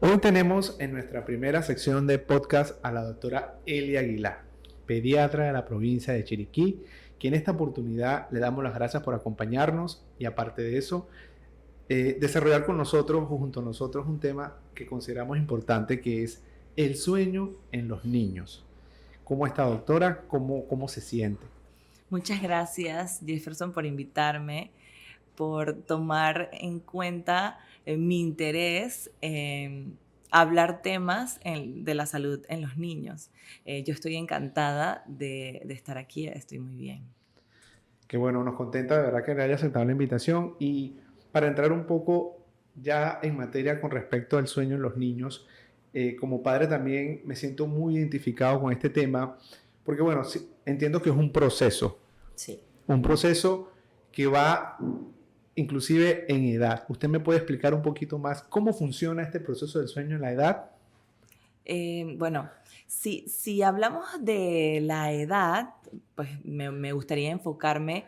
Hoy tenemos en nuestra primera sección de podcast a la doctora Elia Aguilar, pediatra de la provincia de Chiriquí, que en esta oportunidad le damos las gracias por acompañarnos y aparte de eso, desarrollar con nosotros o junto a nosotros un tema que consideramos importante, que es el sueño en los niños. ¿Cómo está, doctora? ¿Cómo se siente? Muchas gracias, Jefferson, por invitarme, por tomar en cuenta mi interés en hablar temas de la salud en los niños. Yo estoy encantada de estar aquí, estoy muy bien. Que bueno, nos contenta de verdad que le haya aceptado la invitación. Y para entrar un poco ya en materia con respecto al sueño en los niños, como padre también me siento muy identificado con este tema, porque bueno, sí, entiendo que es Sí. un proceso que va inclusive en edad. ¿Usted me puede explicar un poquito más cómo funciona este proceso del sueño en la edad? Bueno, si hablamos de la edad, pues me gustaría enfocarme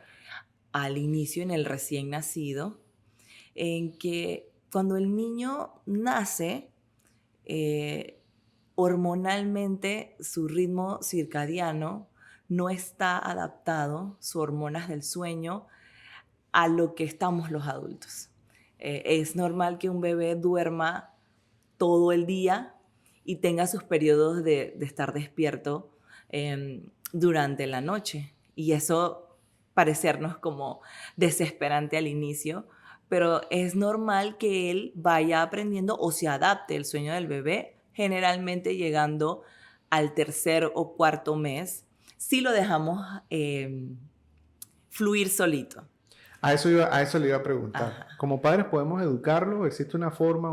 al inicio, en el recién nacido, en que cuando el niño nace, eh, hormonalmente su ritmo circadiano no está adaptado, sus hormonas del sueño, a lo que estamos los adultos. Es normal que un bebé duerma todo el día y tenga sus periodos de estar despierto durante la noche. Y eso parecernos como desesperante al inicio, pero es normal que él vaya aprendiendo o se adapte el sueño del bebé, generalmente llegando al tercer o cuarto mes, si lo dejamos fluir solito. A eso le iba a preguntar. Ajá. Como padres podemos educarlo, existe una forma,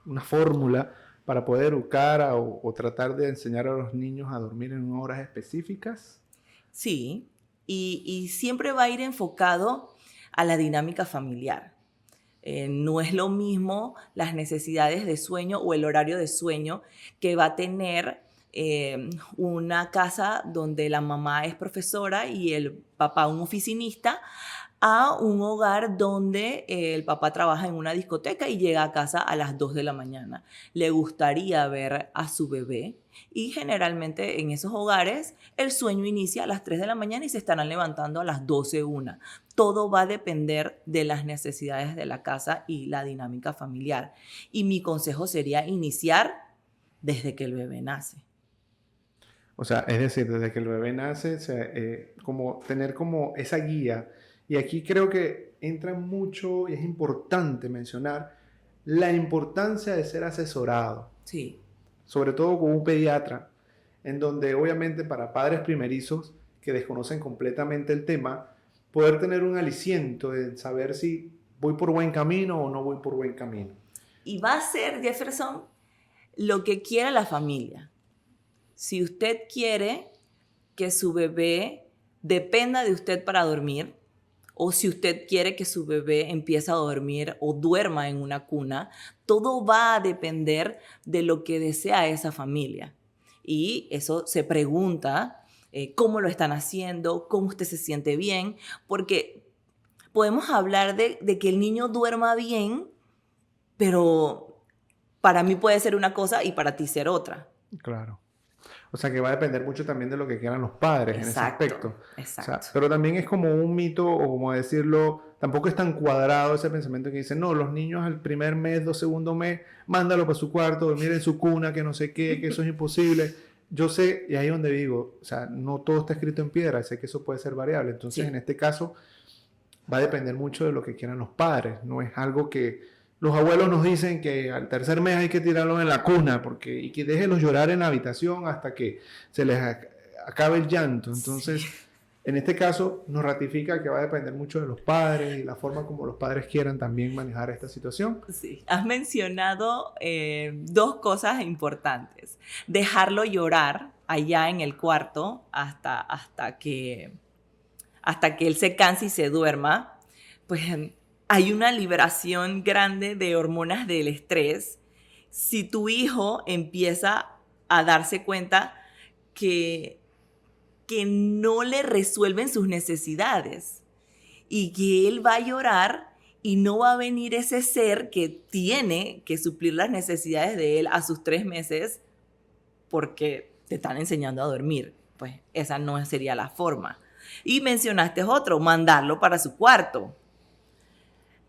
una fórmula para poder educar o tratar de enseñar a los niños a dormir en horas específicas. Sí, y siempre va a ir enfocado a la dinámica familiar. No es lo mismo las necesidades de sueño o el horario de sueño que va a tener una casa donde la mamá es profesora y el papá un oficinista, a un hogar donde el papá trabaja en una discoteca y llega a casa a las 2 de la mañana. Le gustaría ver a su bebé y generalmente en esos hogares el sueño inicia a las 3 de la mañana y se estarán levantando a las 12, 1. Todo va a depender de las necesidades de la casa y la dinámica familiar. Y mi consejo sería iniciar desde que el bebé nace. O sea, es decir, desde que el bebé nace, como tener como esa guía. Y aquí creo que entra mucho y es importante mencionar la importancia de ser asesorado, Sí. sobre todo con un pediatra, en donde obviamente para padres primerizos que desconocen completamente el tema, poder tener un aliciento de saber si voy por buen camino o no voy por buen camino. Y va a ser, Jefferson, lo que quiera la familia. Si usted quiere que su bebé dependa de usted para dormir, o si usted quiere que su bebé empiece a dormir o duerma en una cuna, todo va a depender de lo que desea esa familia. Y eso se pregunta, cómo lo están haciendo, cómo usted se siente bien, porque podemos hablar de que el niño duerma bien, pero para mí puede ser una cosa y para ti ser otra. Claro. O sea, que va a depender mucho también de lo que quieran los padres en ese Exacto, aspecto. O sea, exacto. pero también es como un mito, o como decirlo, tampoco es tan cuadrado ese pensamiento que dice, no, los niños al primer mes, segundo mes, mándalo para su cuarto, dormir en su cuna, que no sé qué, que eso es imposible. Yo sé, y ahí es donde digo, o sea, no todo está escrito en piedra, sé que eso puede ser variable. Entonces, en Sí. este caso, va a depender mucho de lo que quieran los padres. No es algo que los abuelos nos dicen que al tercer mes hay que tirarlos en la cuna y que déjenlos llorar en la habitación hasta que se les acabe el llanto. Sí. Entonces, en este caso, nos ratifica que va a depender mucho de los padres y la forma como los padres quieran también manejar esta situación. Sí, has mencionado dos cosas importantes. Dejarlo llorar allá en el cuarto hasta que él se canse y se duerma. Pues hay una liberación grande de hormonas del estrés. Si tu hijo empieza a darse cuenta que, que no le resuelven sus necesidades y que él va a llorar y no va a venir ese ser que tiene que suplir las necesidades de él a sus 3 meses porque te están enseñando a dormir. Pues esa no sería la forma. Y mencionaste otro, mandarlo para su cuarto.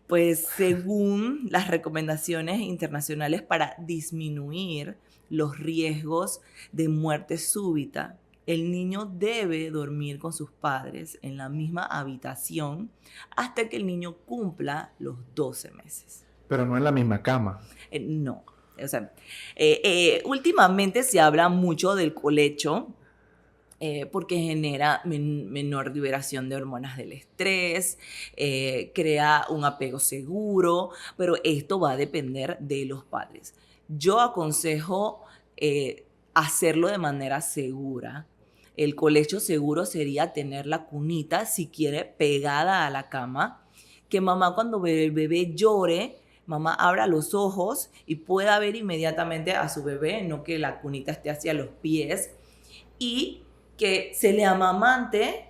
Pues según las recomendaciones internacionales para disminuir los riesgos de muerte súbita, el niño debe dormir con sus padres en la misma habitación hasta que el niño cumpla los 12 meses. Pero no en la misma cama. No. O sea, últimamente se habla mucho del colecho, porque genera menor liberación de hormonas del estrés, crea un apego seguro, pero esto va a depender de los padres. Yo aconsejo hacerlo de manera segura. El colecho seguro sería tener la cunita, si quiere, pegada a la cama, que mamá cuando el bebé llore, mamá abra los ojos y pueda ver inmediatamente a su bebé, no que la cunita esté hacia los pies, y que se le amamante,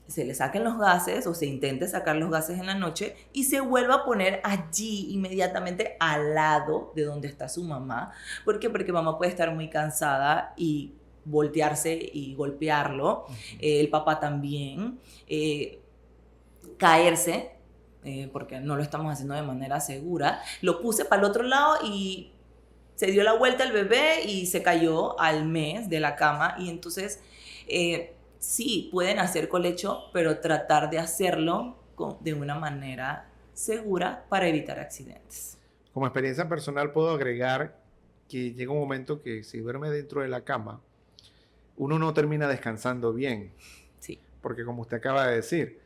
se le saquen los gases o se intente sacar los gases en la noche y se vuelva a poner allí inmediatamente al lado de donde está su mamá. ¿Por qué? Porque mamá puede estar muy cansada y voltearse y golpearlo. El papá también. Caerse, porque no lo estamos haciendo de manera segura. Lo puse para el otro lado y se dio la vuelta el bebé y se cayó al mes de la cama. Y entonces sí, pueden hacer colecho, pero tratar de hacerlo de una manera segura para evitar accidentes. Como experiencia personal puedo agregar que llega un momento que si duerme dentro de la cama, uno no termina descansando bien. Sí. Porque como usted acaba de decir,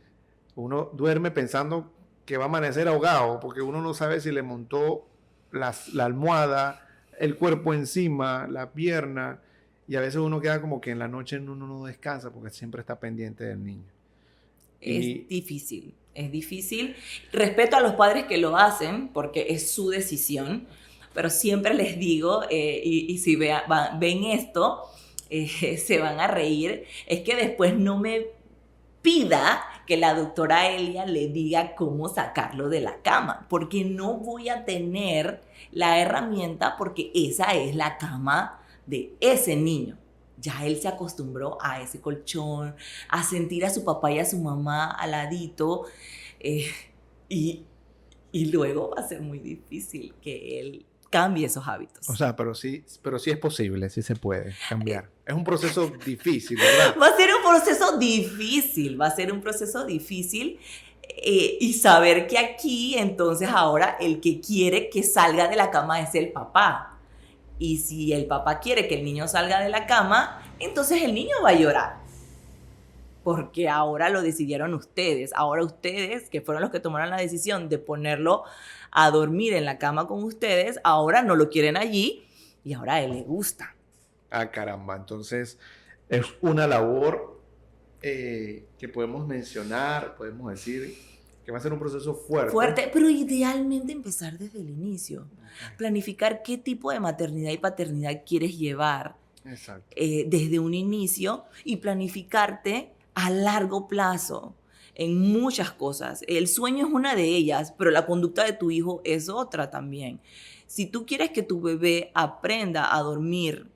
uno duerme pensando que va a amanecer ahogado, porque uno no sabe si le montó la almohada, el cuerpo encima, la pierna, y a veces uno queda como que en la noche uno no descansa porque siempre está pendiente del niño. Es difícil. Respeto a los padres que lo hacen porque es su decisión, pero siempre les digo, y si ven esto, se van a reír, es que después no me pida que la doctora Elia le diga cómo sacarlo de la cama, porque no voy a tener la herramienta porque esa es la cama de ese niño. Ya él se acostumbró a ese colchón, a sentir a su papá y a su mamá al ladito, y luego va a ser muy difícil que él cambie esos hábitos. O sea, pero sí es posible, sí se puede cambiar. Es un proceso difícil, ¿verdad? Va a ser un proceso difícil, y saber que aquí, entonces ahora el que quiere que salga de la cama es el papá. Y si el papá quiere que el niño salga de la cama, entonces el niño va a llorar. Porque ahora lo decidieron ustedes. Ahora ustedes, que fueron los que tomaron la decisión de ponerlo a dormir en la cama con ustedes, ahora no lo quieren allí y ahora a él le gusta. Ah, caramba. Entonces, es una labor que podemos mencionar, podemos decir que va a ser un proceso fuerte. Pero idealmente empezar desde el inicio. Okay. Planificar qué tipo de maternidad y paternidad quieres llevar. Exacto. Desde un inicio, y planificarte a largo plazo en muchas cosas. El sueño es una de ellas, pero la conducta de tu hijo es otra también. Si tú quieres que tu bebé aprenda a dormir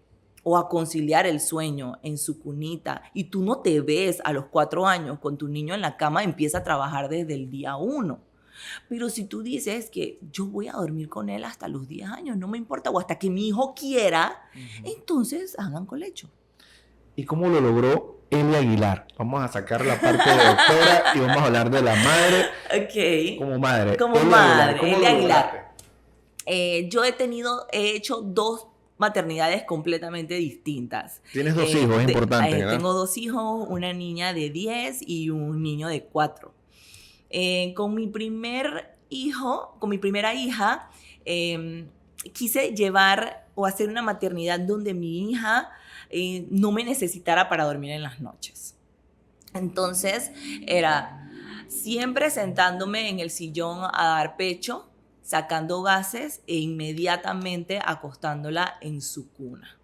o a conciliar el sueño en su cunita y tú no te ves a los 4 años con tu niño en la cama, empieza a trabajar desde el día 1. Pero si tú dices que yo voy a dormir con él hasta los 10 años, no me importa, o hasta que mi hijo quiera, entonces hagan colecho. ¿Y cómo lo logró Elia Aguilar? Vamos a sacar la parte de doctora y vamos a hablar de la madre. Ok. Como madre. Como madre, Elia Aguilar. Yo he hecho 2 maternidades completamente distintas. Tienes 2 hijos, es importante, ¿verdad? Tengo 2 hijos, una niña de 10 y un niño de 4. Con mi primera hija, quise llevar o hacer una maternidad donde mi hija no me necesitara para dormir en las noches. Entonces, era siempre sentándome en el sillón a dar pecho, sacando gases e inmediatamente acostándola en su cuna.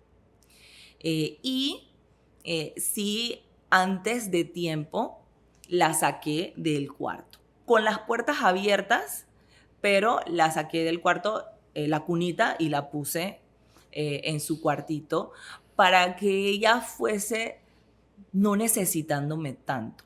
Sí, antes de tiempo la saqué del cuarto. Con las puertas abiertas pero la saqué del cuarto, la cunita, y la puse en su cuartito para que ella fuese no necesitándome tanto.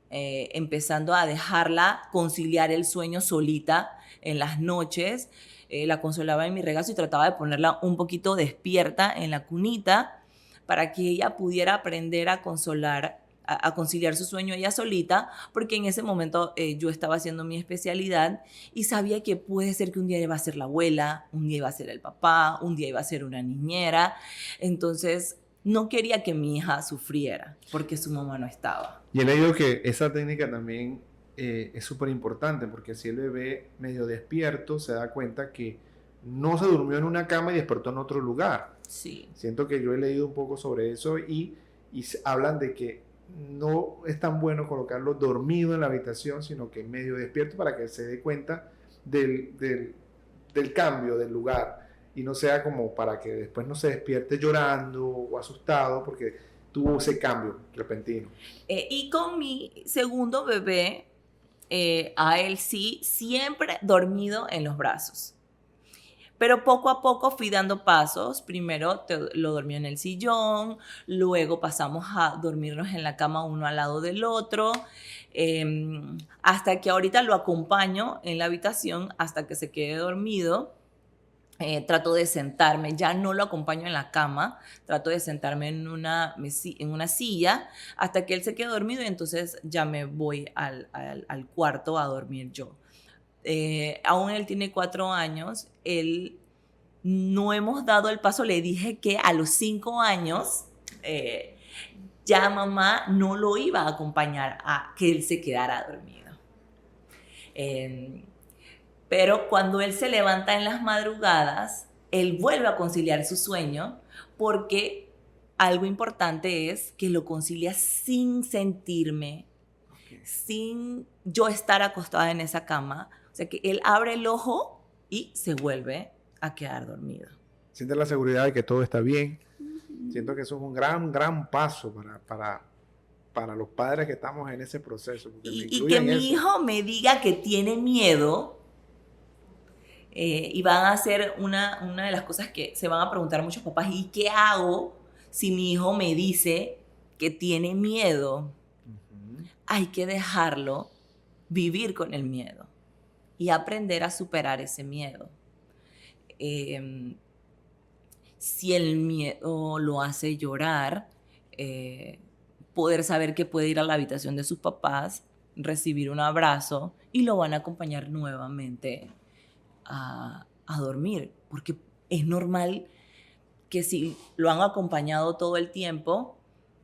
Empezando a dejarla conciliar el sueño solita en las noches. La consolaba en mi regazo y trataba de ponerla un poquito despierta en la cunita para que ella pudiera aprender a conciliar su sueño ella solita, porque en ese momento yo estaba haciendo mi especialidad y sabía que puede ser que un día iba a ser la abuela, un día iba a ser el papá, un día iba a ser una niñera. Entonces no quería que mi hija sufriera porque su mamá no estaba. Y he leído que esa técnica también es súper importante, porque si el bebé medio despierto se da cuenta que no se durmió en una cama y despertó en otro lugar. Sí. Siento que yo he leído un poco sobre eso y hablan de que no es tan bueno colocarlo dormido en la habitación, sino que medio despierto para que se dé cuenta del cambio del lugar y no sea como para que después no se despierte llorando o asustado porque tuvo ese cambio repentino. Y con mi segundo bebé, a él sí, siempre dormido en los brazos. Pero poco a poco fui dando pasos. Primero lo dormí en el sillón, luego pasamos a dormirnos en la cama uno al lado del otro, hasta que ahorita lo acompaño en la habitación hasta que se quede dormido. Trato de sentarme, ya no lo acompaño en la cama, trato de sentarme en una silla hasta que él se quede dormido y entonces ya me voy al cuarto a dormir yo. Aún él tiene 4 años, él no hemos dado el paso, le dije que a los 5 años ya mamá no lo iba a acompañar a que él se quedara dormido. Pero cuando él se levanta en las madrugadas, él vuelve a conciliar su sueño porque algo importante es que lo concilia sin sentirme, sin yo estar acostada en esa cama. O sea que él abre el ojo y se vuelve a quedar dormido. Siente la seguridad de que todo está bien. Siento que eso es un gran paso para los padres que estamos en ese proceso. Y que mi hijo me diga que tiene miedo. Y van a hacer una de las cosas que se van a preguntar muchos papás: ¿y qué hago si mi hijo me dice que tiene miedo? Hay que dejarlo vivir con el miedo y aprender a superar ese miedo. Si el miedo lo hace llorar, poder saber que puede ir a la habitación de sus papás, recibir un abrazo y lo van a acompañar nuevamente a dormir, porque es normal que si lo han acompañado todo el tiempo,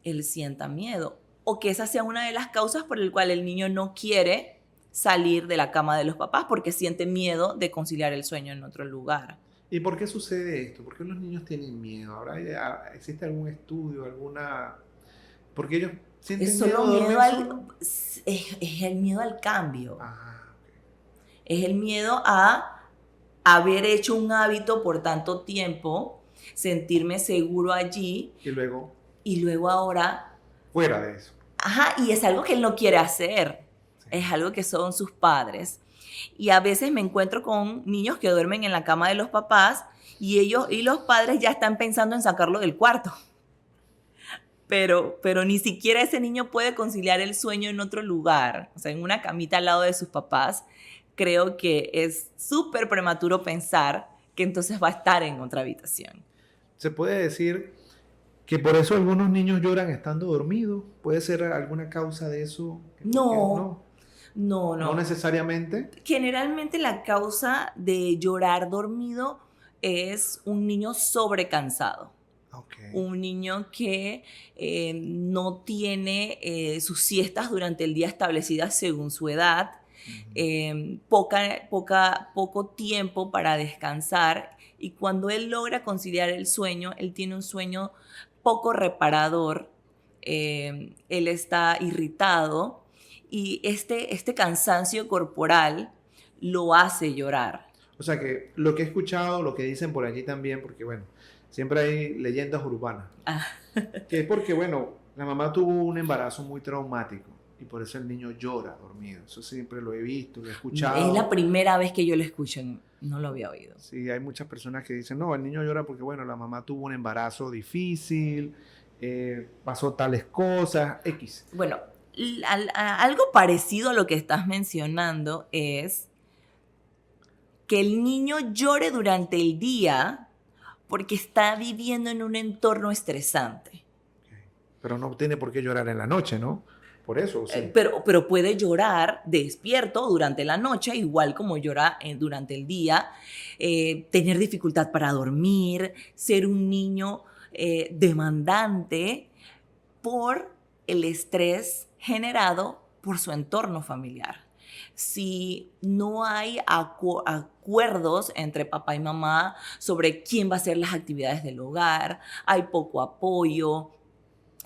él sienta miedo, o que esa sea una de las causas por el cual el niño no quiere salir de la cama de los papás, porque siente miedo de conciliar el sueño en otro lugar. ¿Y por qué sucede esto? ¿Por qué los niños tienen miedo? ¿Existe algún estudio, porque ellos sienten es solo miedo? es el miedo al cambio. Okay. Es el miedo a haber hecho un hábito por tanto tiempo, sentirme seguro allí. Y luego ahora... fuera de eso. Ajá, y es algo que él no quiere hacer. Sí. Es algo que son sus padres. Y a veces me encuentro con niños que duermen en la cama de los papás y los padres ya están pensando en sacarlo del cuarto. Pero ni siquiera ese niño puede conciliar el sueño en otro lugar, o sea, en una camita al lado de sus papás. Creo que es súper prematuro pensar que entonces va a estar en otra habitación. ¿Se puede decir que por eso algunos niños lloran estando dormidos? ¿Puede ser alguna causa de eso? No necesariamente. Generalmente la causa de llorar dormido es un niño sobrecansado. Okay. Un niño que no tiene sus siestas durante el día establecidas según su edad. Poco tiempo para descansar, y cuando él logra conciliar el sueño, él tiene un sueño poco reparador, él está irritado y este cansancio corporal lo hace llorar. O sea que lo que he escuchado, lo que dicen por allí también, porque bueno, siempre hay leyendas urbanas, que es porque bueno, la mamá tuvo un embarazo muy traumático. y por eso el niño llora dormido. Eso siempre lo he visto, lo he Es escuchado. la primera vez que yo lo escucho, no lo había oído. Sí, hay muchas personas que dicen, no, el niño llora porque, bueno, la mamá tuvo un embarazo difícil, pasó tales cosas, X. Bueno, algo parecido a lo que estás mencionando es que el niño llore durante el día porque está viviendo en un entorno estresante. Pero no tiene por qué llorar en la noche, ¿no? Por eso, sí. Pero puede llorar despierto durante la noche, igual como llora durante el día, tener dificultad para dormir, ser un niño demandante por el estrés generado por su entorno familiar. Si no hay acuerdos entre papá y mamá sobre quién va a hacer las actividades del hogar, hay poco apoyo,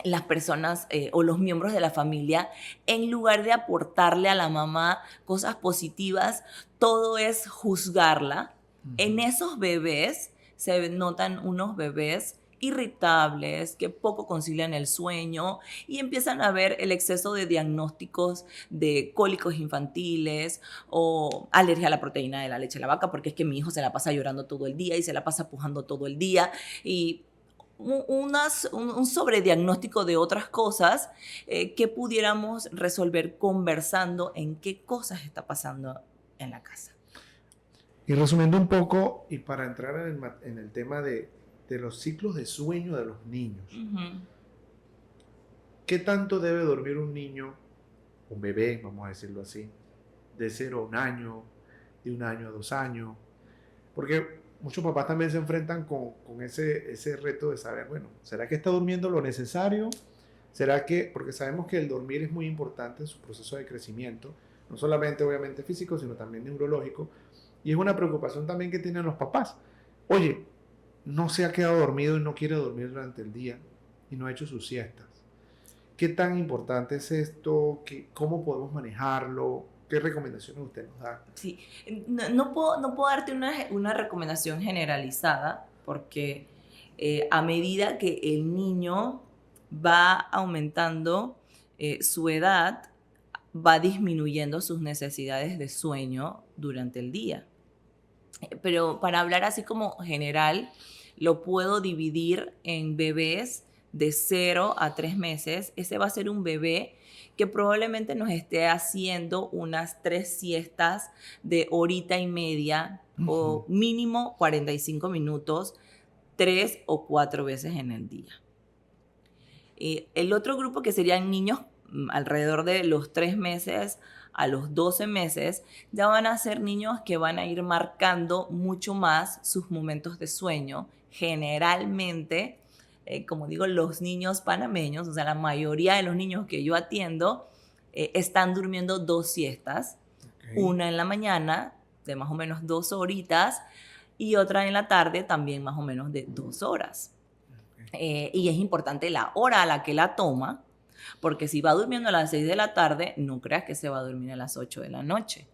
las personas o los miembros de la familia, en lugar de aportarle a la mamá cosas positivas, todo es juzgarla. En esos bebés se notan unos bebés irritables, que poco concilian el sueño y empiezan a ver el exceso de diagnósticos de cólicos infantiles o alergia a la proteína de la leche de la vaca, porque es que mi hijo se la pasa llorando todo el día y se la pasa pujando todo el día y un sobrediagnóstico de otras cosas que pudiéramos resolver conversando en qué cosas está pasando en la casa. Y resumiendo un poco, y para entrar en el tema de los ciclos de sueño de los niños, ¿qué tanto debe dormir un niño, un bebé, vamos a decirlo así, de 0 a 1 año, de 1 año a 2 años? Porque muchos papás también se enfrentan con ese reto de saber, bueno, ¿será que está durmiendo lo necesario? ¿Será que, porque sabemos que el dormir es muy importante en su proceso de crecimiento, no solamente obviamente físico, sino también neurológico, y es una preocupación también que tienen los papás. Oye, no se ha quedado dormido y no quiere dormir durante el día y no ha hecho sus siestas. ¿Qué tan importante es esto? ¿Cómo podemos manejarlo? ¿Qué recomendaciones usted nos da? Sí, no puedo darte una recomendación generalizada porque a medida que el niño va aumentando su edad, va disminuyendo sus necesidades de sueño durante el día. Pero para hablar así como general, lo puedo dividir en bebés de 0 a 3 meses. Ese va a ser un bebé que probablemente nos esté haciendo unas 3 siestas de horita y media o mínimo 45 minutos, 3 o 4 veces en el día. El otro grupo, que serían niños alrededor de los 3 meses a los 12 meses, ya van a ser niños que van a ir marcando mucho más sus momentos de sueño. Generalmente, como digo, los niños panameños, o sea, la mayoría de los niños que yo atiendo, están durmiendo 2 siestas, una en la mañana de más o menos 2 horitas y otra en la tarde también más o menos de 2 horas. Y es importante la hora a la que la toma, porque si va durmiendo a las 6 de la tarde, no creas que se va a dormir a las 8 de la noche.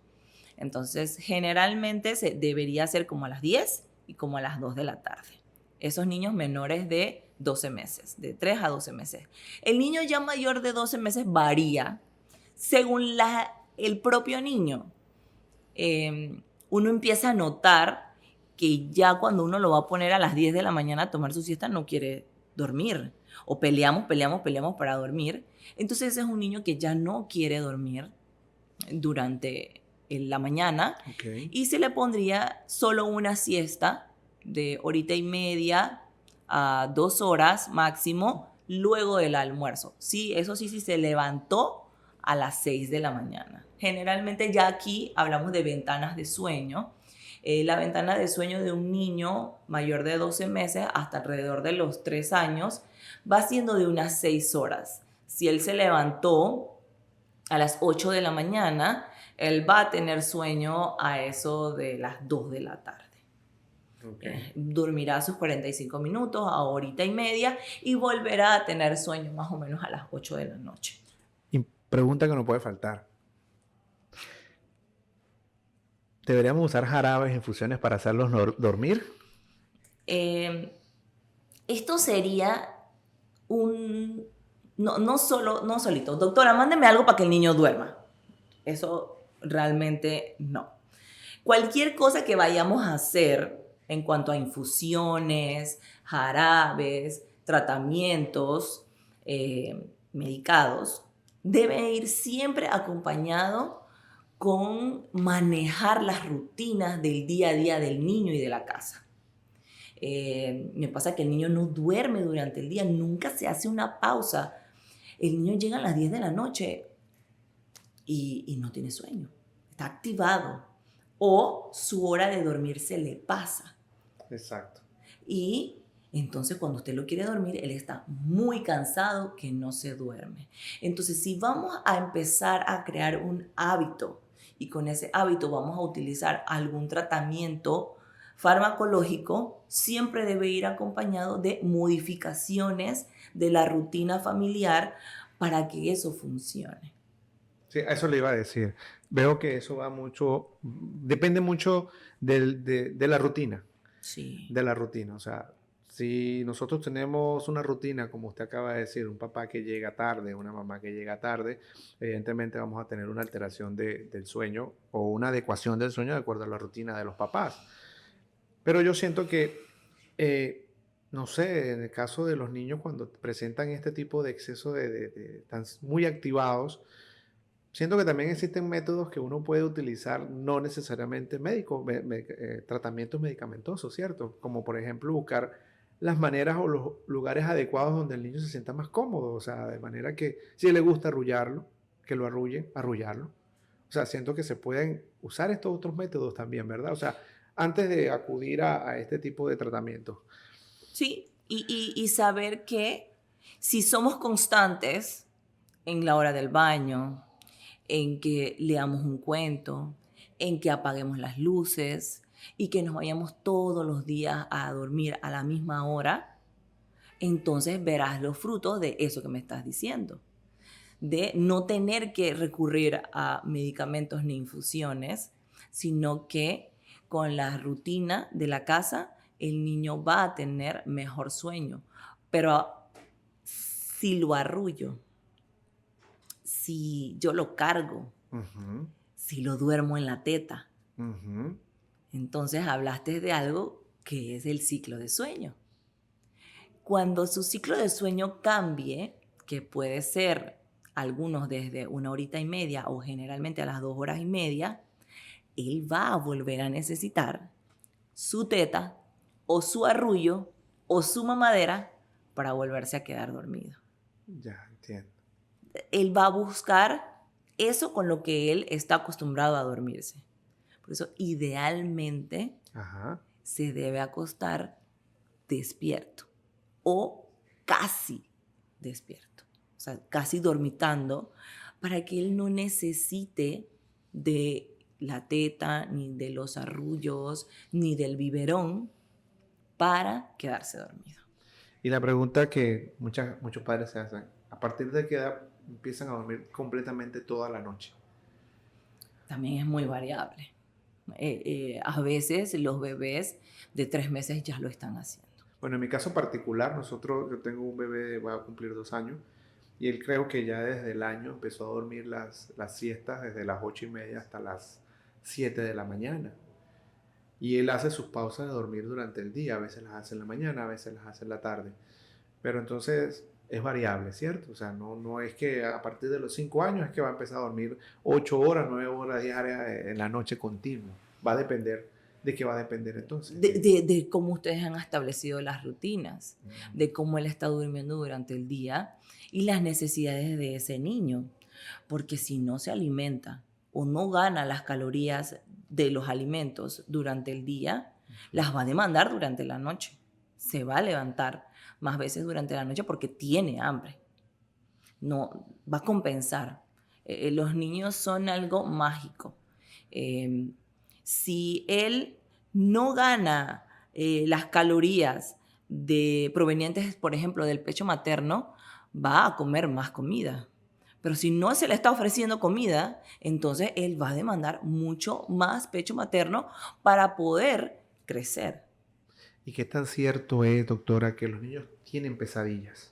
Entonces, generalmente se debería hacer como a las 10 y como a las 2 de la tarde. Esos niños menores de 12 meses, de 3 a 12 meses. El niño ya mayor de 12 meses varía según el propio niño. Uno empieza a notar que ya cuando uno lo va a poner a las 10 de la mañana a tomar su siesta, no quiere dormir. O peleamos para dormir. Entonces ese es un niño que ya no quiere dormir durante la mañana. Y se le pondría solo una siesta de horita y media a 2 horas máximo luego del almuerzo. Sí, eso sí, se levantó a las 6 de la mañana. Generalmente ya aquí hablamos de ventanas de sueño. La ventana de sueño de un niño mayor de 12 meses hasta alrededor de los 3 años va siendo de unas 6 horas. Si él se levantó a las 8 de la mañana, él va a tener sueño a eso de las 2 de la tarde. Dormirá sus 45 minutos a horita y media y volverá a tener sueño más o menos a las 8 de la noche. Y pregunta que no puede faltar. ¿Deberíamos usar jarabes, infusiones para hacerlos dormir? Esto sería un no solito. Doctora, mándeme algo para que el niño duerma. Eso realmente no. Cualquier cosa que vayamos a hacer en cuanto a infusiones, jarabes, tratamientos medicados, debe ir siempre acompañado con manejar las rutinas del día a día del niño y de la casa. Me pasa que el niño no duerme durante el día, nunca se hace una pausa. El niño llega a las 10 de la noche y no tiene sueño, está activado o su hora de dormir se le pasa. Exacto. Y entonces cuando usted lo quiere dormir, él está muy cansado que no se duerme. Entonces si vamos a empezar a crear un hábito y con ese hábito vamos a utilizar algún tratamiento farmacológico, siempre debe ir acompañado de modificaciones de la rutina familiar para que eso funcione. Sí, a eso le iba a decir. Veo que eso va mucho, depende mucho de la rutina. Sí. De la rutina. O sea, si nosotros tenemos una rutina, como usted acaba de decir, un papá que llega tarde, una mamá que llega tarde, evidentemente vamos a tener una alteración del sueño o una adecuación del sueño de acuerdo a la rutina de los papás. Pero yo siento que, no sé, en el caso de los niños cuando presentan este tipo de exceso están muy activados, siento que también existen métodos que uno puede utilizar, no necesariamente médicos, tratamientos medicamentosos, ¿cierto? Como por ejemplo buscar las maneras o los lugares adecuados donde el niño se sienta más cómodo, o sea, de manera que si le gusta arrullarlo, que lo arrullen, arrullarlo. O sea, siento que se pueden usar estos otros métodos también, ¿verdad? O sea, antes de acudir a este tipo de tratamientos. Sí, y saber que si somos constantes en la hora del baño, en que leamos un cuento, en que apaguemos las luces y que nos vayamos todos los días a dormir a la misma hora, entonces verás los frutos de eso que me estás diciendo, de no tener que recurrir a medicamentos ni infusiones, sino que con la rutina de la casa el niño va a tener mejor sueño. Pero si lo arrullo, si yo lo cargo, Ujú, si lo duermo en la teta, ujú. entonces hablaste de algo que es el ciclo de sueño. Cuando su ciclo de sueño cambie, que puede ser algunos desde 1 horita y media o generalmente a las 2 horas y media, él va a volver a necesitar su teta o su arrullo o su mamadera para volverse a quedar dormido. Ya, entiendo. Él va a buscar eso con lo que él está acostumbrado a dormirse. Por eso, idealmente, Ajá. se debe acostar despierto o casi despierto, o sea, casi dormitando, para que él no necesite de la teta, ni de los arrullos, ni del biberón para quedarse dormido. Y la pregunta que muchos padres se hacen, ¿a partir de qué edad empiezan a dormir completamente toda la noche? También es muy variable. A veces los bebés de 3 meses ya lo están haciendo. Bueno, en mi caso particular, yo tengo un bebé, va a cumplir 2 años, y él creo que ya desde el año empezó a dormir las siestas desde las 8:30 hasta las 7 de la mañana. Y él hace sus pausas de dormir durante el día, a veces las hace en la mañana, a veces las hace en la tarde. Pero entonces es variable, ¿cierto? O sea, no es que a partir de los 5 años es que va a empezar a dormir 8 horas, 9 horas diarias en la noche continua. Va a depender. ¿De qué va a depender entonces? De cómo ustedes han establecido las rutinas, Mm. de cómo él está durmiendo durante el día y las necesidades de ese niño. Porque si no se alimenta o no gana las calorías de los alimentos durante el día, las va a demandar durante la noche. Se va a levantar más veces durante la noche porque tiene hambre. No, va a compensar. Los niños son algo mágico. Eh, si él no gana las calorías provenientes, por ejemplo, del pecho materno, va a comer más comida. Pero si no se le está ofreciendo comida, entonces él va a demandar mucho más pecho materno para poder crecer. ¿Y qué tan cierto es, doctora, que los niños tienen pesadillas?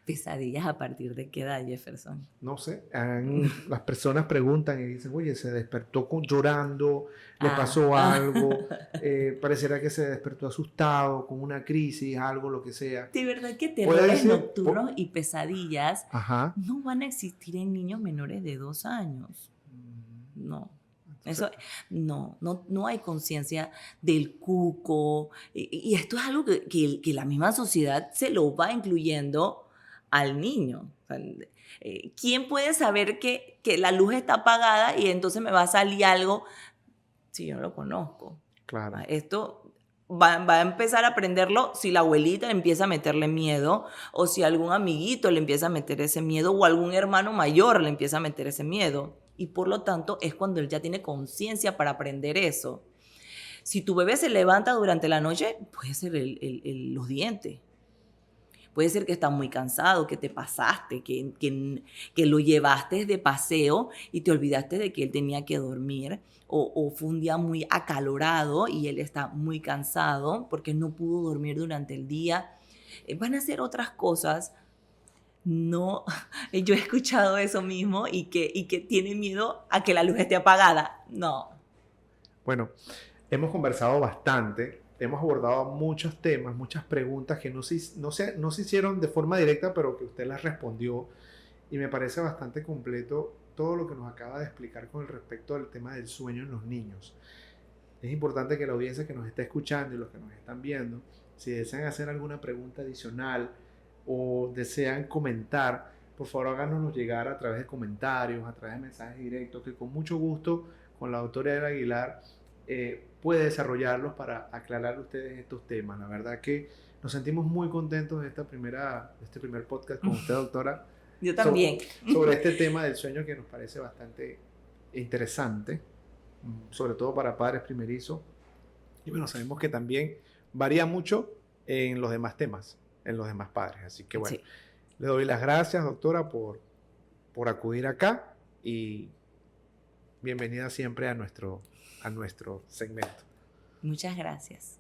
Pesadillas a partir de qué edad, Jefferson. No sé, las personas preguntan y dicen, oye, se despertó llorando, le Ah, pasó algo, pareciera que se despertó asustado, con una crisis, algo, lo que sea. de verdad que Puede terrores ser, nocturnos y pesadillas ajá. no van a existir en niños menores de 2 años. No. Eso, no hay conciencia del cuco. Y esto es algo que la misma sociedad se lo va incluyendo al niño. O sea, ¿quién puede saber que la luz está apagada y entonces me va a salir algo si yo no lo conozco? Claro. Esto va a empezar a aprenderlo si la abuelita empieza a meterle miedo, o si algún amiguito le empieza a meter ese miedo, o algún hermano mayor le empieza a meter ese miedo. Y por lo tanto es cuando él ya tiene conciencia para aprender eso. Si tu bebé se levanta durante la noche, puede ser los dientes. Puede ser que está muy cansado, que te pasaste, que lo llevaste de paseo y te olvidaste de que él tenía que dormir, o fue un día muy acalorado y él está muy cansado porque no pudo dormir durante el día. Van a ser otras cosas. No, yo he escuchado eso mismo y que tiene miedo a que la luz esté apagada. No. Bueno, hemos conversado bastante, hemos abordado muchos temas, muchas preguntas que no se hicieron de forma directa, pero que usted las respondió. Y me parece bastante completo todo lo que nos acaba de explicar con respecto al tema del sueño en los niños. Es importante que la audiencia que nos está escuchando y los que nos están viendo, si desean hacer alguna pregunta adicional o desean comentar, por favor háganoslo llegar a través de comentarios, a través de mensajes directos, que con mucho gusto con la doctora Eva Aguilar puede desarrollarlos para aclarar a ustedes estos temas. La verdad que nos sentimos muy contentos de este primer podcast con usted, doctora, Yo también. sobre este tema del sueño que nos parece bastante interesante, sobre todo para padres primerizos. Y bueno, sabemos que también varía mucho en los demás temas, en los demás padres. Así que bueno, Sí. le doy las gracias, doctora, por acudir acá y bienvenida siempre a nuestro segmento. Muchas gracias.